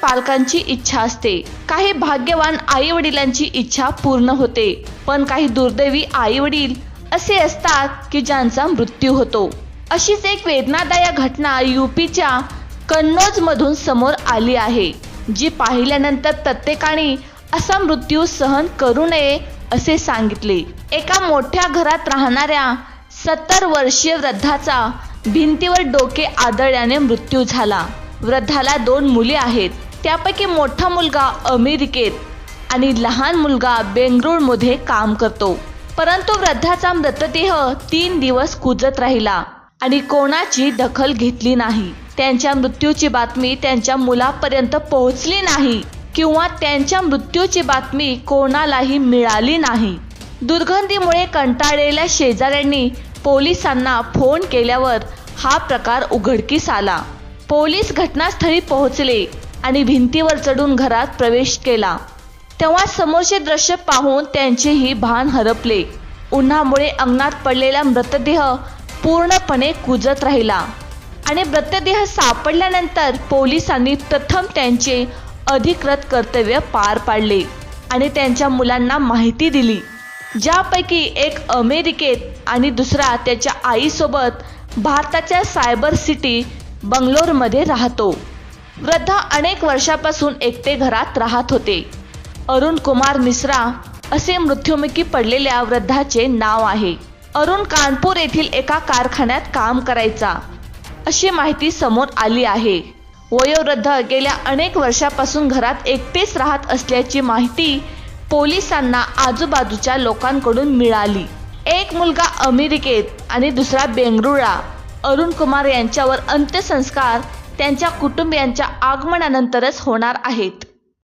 पालकांची इच्छा असते, काही भाग्यवान आई वडिलांची इच्छा पूर्ण होते, पण काही दुर्दैवी आई वडील असे असतात की ज्यांचा मृत्यू होतो। अशीच एक वेदनादायक घटना यूपीच्या कन्नौज मधून समोर आली आहे, जी पाहिल्यानंतर प्रत्येकाने असा मृत्यू सहन करू नये असे सांगितले। एका मोठ्या घरात राहणाऱ्या 70 वर्षीय वृद्धाचा भिंतीवर डोके आदळल्याने मृत्यू झाला। वृद्धाला 2 मुले आहेत, त्यापैकी मोठा मुलगा अमेरिकेत आणि लहान मुलगा बेंगळुरूमध्ये काम करतो, परंतु वृद्धाचा मृतदेह 3 दिवस कुजत राहिला आणि कोणाची दखल घेतली नाही। त्यांच्या मृत्यूची बातमी त्यांच्या मुलापर्यंत पोहोचली नाही किंवा त्यांच्या मृत्यूची बातमी कोणालाही मिळाली नाही। दुर्गंधीमुळे कंटाळलेल्या शेजाऱ्यांनी पोलिसांना फोन केल्यावर हा प्रकार उघडकीस आला। पोलीस घटनास्थळी पोहोचले आणि भिंतीवर चढून घरात प्रवेश केला, तेव्हा समोरचे दृश्य पाहून त्यांचेही भान हरपले। उन्हामुळे अंगणात पडलेला मृतदेह पूर्णपणे कुजत राहिला आणि मृतदेह सापडल्यानंतर पोलिसांनी प्रथम त्यांचे अधिकृत कर्तव्य पार पाडले आणि त्यांच्या मुलांना माहिती दिली, ज्यापैकी एक अमेरिकेत आणि दुसरा त्याच्या आईसोबत भारताच्या सायबर सिटी बंगलोरमध्ये राहतो। वृद्ध अनेक वर्षापासून एकटे घरात राहत होते। अरुण कुमार मिश्रा असे मृत्युमुखी पडलेल्या वृद्धाचे नाव आहे। अरुण कानपूर येथील एका कारखान्यात काम करायचा अशी माहिती समोर आली आहे। वयोवृद्ध गेल्या अनेक वर्षापासून घरात एकटेच राहत असल्याची माहिती पोलिसांना आजूबाजूच्या लोकांकडून मिळाली। एक मुलगा अमेरिकेत आणि दुसरा बेंगळुरूला। अरुण कुमार यांच्यावर अंत्यसंस्कार त्यांच्या कुटुंबियांच्या आगमनानंतरच होणार आहेत।